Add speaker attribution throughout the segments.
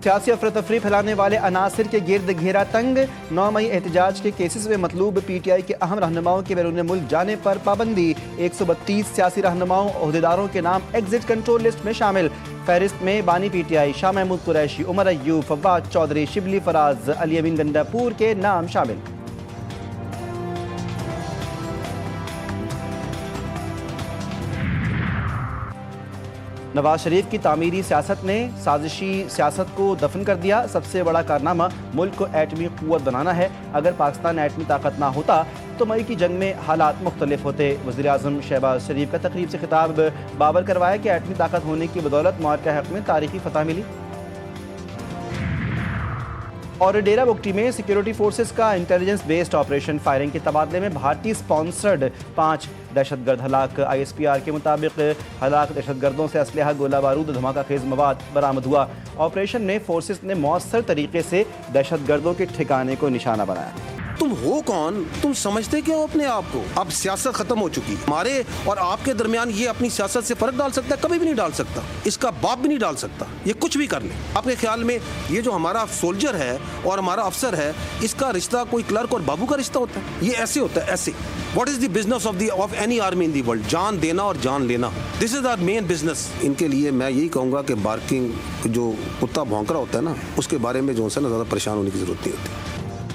Speaker 1: सियासी अफरा-तफरी फैलाने वाले अनासिर के गिर्द घेरा तंग। 9 मई एहतजाज के केसेस में मतलूब PTI के अहम रहनुमाओं के बैरून मुल्क जाने पर पाबंदी। 132 सियासी रहनुमाओं ओहदेदारों के नाम एग्जिट कंट्रोल लिस्ट में शामिल। फहरिस्त में बानी PTI शाह महमूद कुरैशी, उमर अय्यूब, फवाद चौधरी, शिबली फराज, अली अमीन गंडापुर के नाम शामिल। नवाज शरीफ की तामीरी सियासत ने साजिशी सियासत को दफन कर दिया। सबसे बड़ा कारनामा मुल्क को एटमी क़ुव्वत बनाना है। अगर पाकिस्तान एटमी ताकत ना होता तो मई की जंग में हालात मुख्तलिफ होते। वज़ीर आज़म शहबाज शरीफ का तकरीब से खिताब बाबर करवाया कि एटमी ताकत होने की बदौलत मुआरका हक़ में तारीखी फतह मिली। और डेरा बुगटी में सिक्योरिटी फोर्सेस का इंटेलिजेंस बेस्ड ऑपरेशन फायरिंग के तबादले में भारतीय स्पॉन्सर्ड 5 दहशतगर्द हलाक। ISPR के मुताबिक हलाक दहशतगर्दों से असलहा, गोला बारूद, धमाका खेज मवाद बरामद हुआ। ऑपरेशन में फोर्सेस ने मौसर तरीके से दहशतगर्दों के ठिकाने को निशाना बनाया।
Speaker 2: तुम हो कौन? तुम समझते क्या हो अपने आप को? अब सियासत खत्म हो चुकी। हमारे और आपके दरमियान ये अपनी सियासत से फर्क डाल सकता है? कभी भी नहीं डाल सकता। इसका बाप भी नहीं डाल सकता। ये कुछ भी कर ले। आपके ख्याल में ये जो हमारा सोल्जर है और हमारा अफसर है, इसका रिश्ता कोई क्लर्क और बाबू का रिश्ता होता है? ये ऐसे होता है, ऐसे। What is the business of any army in the world? जान देना और जान लेना। This is our main business. इनके लिए मैं यही कहूँगा कि बार्किंग, जो कुत्ता भौंक रहा होता है ना, उसके बारे में जो है ना ज़्यादा परेशान होने की जरूरत नहीं होती।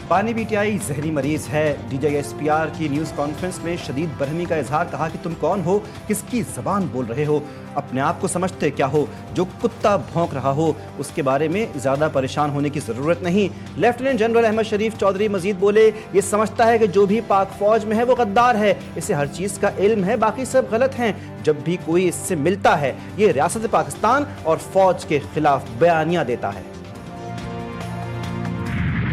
Speaker 1: बानी PTI जहनी मरीज है। DGISPR की न्यूज़ कॉन्फ्रेंस में शदीद बरहमी का इजहार। कहा कि तुम कौन हो, किसकी ज़बान बोल रहे हो, अपने आप को समझते क्या हो? जो कुत्ता भौंक रहा हो उसके बारे में ज़्यादा परेशान होने की ज़रूरत नहीं। लेफ्टिनेंट जनरल अहमद शरीफ चौधरी मजीद बोले, ये समझता है कि जो भी पाक फौज में है वो गद्दार है, इसे हर चीज़ का इल्म है, बाकी सब गलत हैं। जब भी कोई इससे मिलता है ये रियासत पाकिस्तान और फौज के खिलाफ बयानियाँ देता है।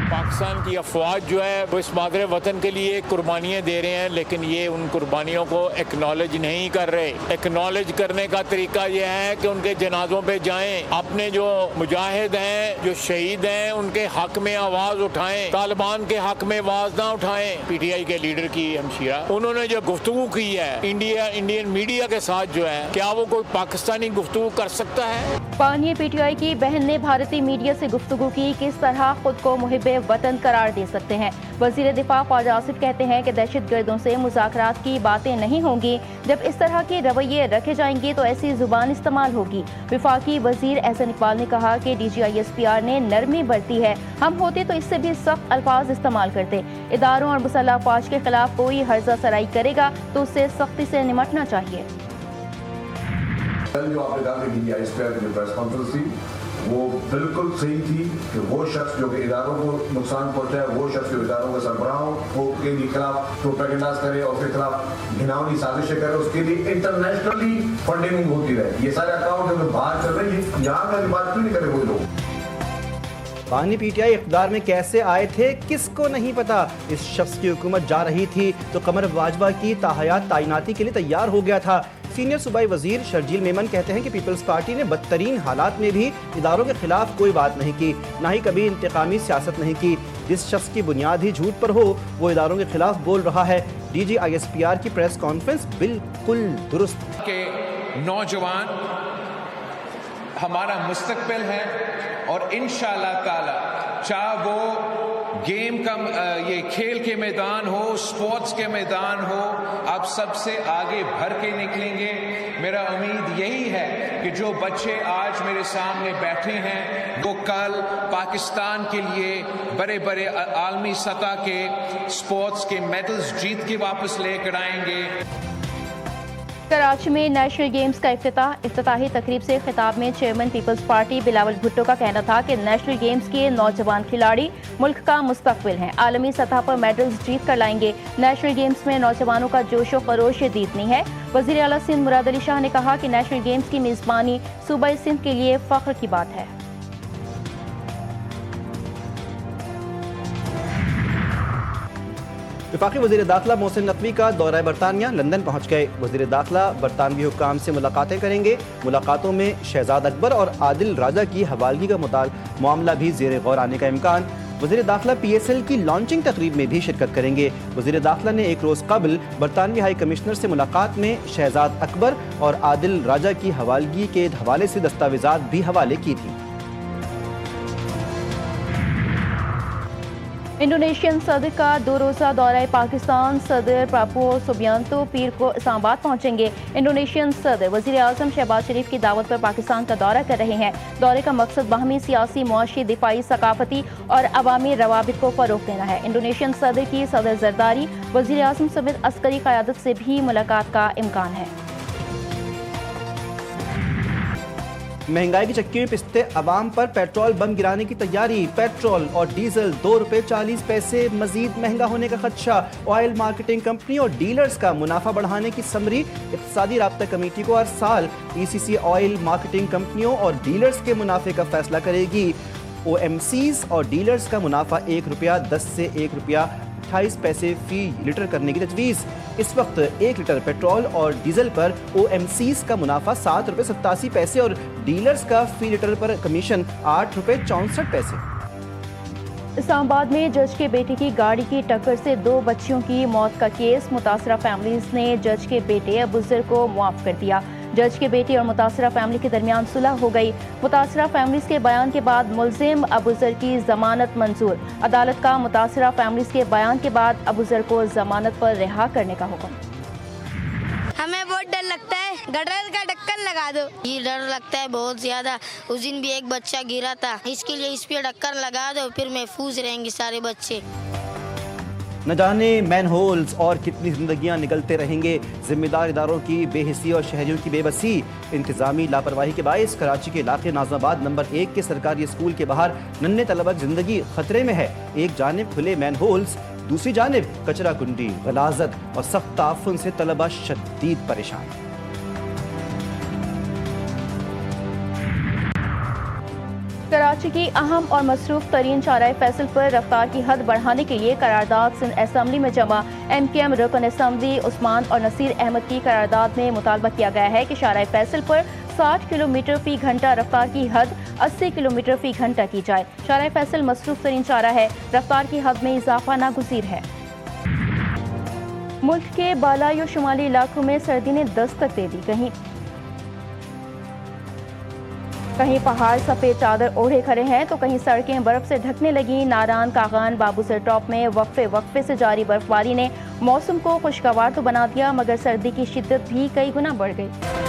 Speaker 3: पाकिस्तान की अफवाज जो है वो इस मादरे वतन के लिए कुर्बानियाँ दे रहे हैं, लेकिन ये उन कुर्बानियों को एक्नॉलेज नहीं कर रहे। एक्नॉलेज करने का तरीका ये है कि उनके जनाजों पे जाएं, अपने जो मुजाहिद हैं, जो शहीद हैं, उनके हक में आवाज़ उठाएं, तालिबान के हक में आवाज़ ना उठाएं। PTI के लीडर की हमशीरा उन्होंने जो गुफ्तगू की है इंडियन मीडिया के साथ, जो है क्या वो कोई पाकिस्तानी गुफ्तगू कर सकता है?
Speaker 4: बानी PTI की बहन ने भारतीय मीडिया से गुफ्तगू की, किस तरह खुद को मुहिब्बे वतन करार दे सकते हैं। वजीर दिफा ख्वाजा आसिफ कहते हैं कि दहशतगर्दों से मुज़ाकरात की बातें नहीं होंगी। जब इस तरह के रवैये रखे जाएंगे तो ऐसी जुबान इस्तेमाल होगी। वफाकी वजीर एहसन इकबाल ने कहा कि DGISPR ने नरमी बरती है। हम होते तो इससे भी सख्त अल्फाज इस्तेमाल करते। इदारों और मुसल्लह अफवाज के खिलाफ कोई हर्जा सराई करेगा तो उससे सख्ती से निमटना चाहिए।
Speaker 5: जो आपने कहा कि DGISPR की प्रेस कॉन्फ्रेंस थी वो बिल्कुल सही थी कि वो शख्स जो कि इदारों को नुकसान पहुंचाए, वो शख्स जो इदारों के सरबराहों के खिलाफ प्रोपेगेंडास करे और उसके खिलाफ घिनौनी साजिशें करे, उसके लिए इंटरनेशनली फंडिंग होती रहे। ये सारे अकाउंट जो बाहर चल रहे हैं, यहाँ का बात क्यों नहीं करे कोई लोग?
Speaker 1: बानी PTI इक़्तिदार में कैसे आए थे किसको नहीं पता। इस शख्स की हुकूमत जा रही थी तो कमर बाजवा की ताहयात तैनाती के लिए तैयार हो गया था। सीनियर सूबाई वजीर शर्जील मेमन कहते हैं कि पीपल्स पार्टी ने बदतरीन हालात में भी इदारों के खिलाफ कोई बात नहीं की, ना ही कभी इंतकामी सियासत नहीं की। जिस शख्स की बुनियाद ही झूठ पर हो वो इदारों के खिलाफ बोल रहा है। DGISPR की प्रेस कॉन्फ्रेंस बिल्कुल दुरुस्त।
Speaker 6: के नौजवान हमारा मुस्तकबिल है और इंशाअल्लाह ताला चाहे वो गेम का ये खेल के मैदान हो, स्पोर्ट्स के मैदान हो, आप सबसे आगे भर के निकलेंगे। मेरा उम्मीद यही है कि जो बच्चे आज मेरे सामने बैठे हैं वो कल पाकिस्तान के लिए बड़े बड़े आलमी सतह के स्पोर्ट्स के मेडल्स जीत के वापस लेकर आएंगे।
Speaker 4: कराची में नेशनल गेम्स का इफ्तिताही तकरीब से खिताब में चेयरमैन पीपल्स पार्टी बिलावल भुट्टो का कहना था कि नेशनल गेम्स के नौजवान खिलाड़ी मुल्क का मुस्तकबिल हैं, आलमी सतह पर मेडल्स जीत कर लाएंगे। नेशनल गेम्स में नौजवानों का जोश व खरोश जीतनी है। वज़ीर आला सिंध मुराद अली शाह ने कहा कि नेशनल गेम्स की मेज़बानी सूबाई सिंध के लिए फख्र की बात है।
Speaker 1: वफाकी वज़ीर दाखिला मोहसिन नकवी का दौरा बरतानिया, लंदन पहुँच गए। वज़ीर दाखिला बरतानवी हुक्काम से मुलाकातें करेंगे। मुलाकातों में शहजाद अकबर और आदिल राजा की हवालगी का मामला भी ज़ेर गौर आने का इम्कान। वज़ीर दाखिला PSL की लॉन्चिंग तकरीब में भी शिरकत करेंगे। वज़ीर दाखिला ने एक रोज़ कबल बरतानवी हाई कमिश्नर से मुलाकात में शहजाद अकबर और आदिल राजा की हवालगी के हवाले से दस्तावेज़ात भी हवाले की थी।
Speaker 4: इंडोनेशियन सदर का 2 रोज़ा दौरा पाकिस्तान। सदर प्राबोवो सुबियांतो पीर को इस्लामाबाद पहुंचेंगे। इंडोनेशियन सदर वज़ीर आज़म शहबाज शरीफ की दावत पर पाकिस्तान का दौरा कर रहे हैं। दौरे का मकसद बाहमी सियासी, मुआशी, दिफाई, सकाफती और अवामी रवाबित को फ़रोग़ देना है। इंडोनेशियन सदर की सदर जरदारी, वज़ीर आज़म समेत अस्करी क़यादत से भी मुलाकात का इम्कान है।
Speaker 1: महंगाई की चक्की में पिसते अवाम पर पेट्रोल बम गिराने की तैयारी। पेट्रोल और डीजल 2 रुपये 40 पैसे मजीद महंगा होने का खदशा। ऑयल मार्केटिंग कंपनी और डीलर्स का मुनाफा बढ़ाने की समरी। इक़्तिसादी राब्ता कमेटी को हर साल ECC ऑयल मार्केटिंग कंपनियों और डीलर्स के मुनाफे का फैसला करेगी। OMCs और डीलर्स का मुनाफा 1 रुपया 10 से 1 रुपया 28 पैसे फी लीटर करने की तजवीज़। इस वक्त 1 लीटर पेट्रोल और डीजल पर OMCs का मुनाफा 7 रुपये 87 पैसे और डीलर्स का फी लीटर पर कमीशन 8 रुपये 64 पैसे।
Speaker 4: इस्लामाबाद में जज के बेटे की गाड़ी की टक्कर से 2 बच्चियों की मौत का केस। मुतासरा फैमिलीज ने जज के बेटे अबूजर को मुआफ कर दिया। जज के बेटे और मुतासरा फैमिली के दरमियान सुलह हो गई। मुतासरा फैमिलीज के बयान के बाद मुलजिम अबूजर की जमानत मंजूर। अदालत का मुतासरा फैमिलीज के बयान के बाद अबूजर को जमानत पर रिहा करने का हुक्म।
Speaker 7: हमें बहुत डर लगता है, गटर का ढक्कन लगा दो। ये डर लगता है बहुत ज्यादा। उस दिन भी एक बच्चा गिरा था, इसके लिए इस पे ढक्कन लगा दो, फिर महफूज रहेंगे सारे बच्चे।
Speaker 1: न जाने मैन होल्स और कितनी जिंदगियां निकलते रहेंगे। जिम्मेदार इदारों की बेहिसी और शहरियों की बेबसी। इंतजामी लापरवाही के बायस कराची के इलाके नाज़माबाद नंबर 1 के सरकारी स्कूल के बाहर नन्हे तलबा की जिंदगी खतरे में है। एक जानिब खुले मैन होल्स, दूसरी जानिब कचरा कुंडी, गलाजत और सख्त ताफुन से तलबा शदीद परेशान।
Speaker 4: कराची की अहम और मसरूफ तरीन चौराहे फैसल पर रफ्तार की हद बढ़ाने के लिए करारदाद सिंध असम्बली में जमा। MKM रुकन असम्बली उस्मान और नसीर अहमद की करारदाद में मुतालबा किया गया है कि चौराहे फैसल पर 60 किलोमीटर फी घंटा रफ्तार की हद 80 किलोमीटर फी घंटा की जाए। चौराहे फैसल मसरूफ तरीन चौराहा है, रफ्तार की हद में इजाफा नागुज़ीर है। मुल्क के बालाई और शुमाली इलाकों में सर्दी ने दस्तक दे दी। कहीं पहाड़ सफ़ेद चादर ओढ़े खड़े हैं तो कहीं सड़कें बर्फ से ढकने लगी। नारान, कागान, बाबूसर टॉप में वक्फे से जारी बर्फबारी ने मौसम को खुशगवार तो बना दिया, मगर सर्दी की शिद्दत भी कई गुना बढ़ गई।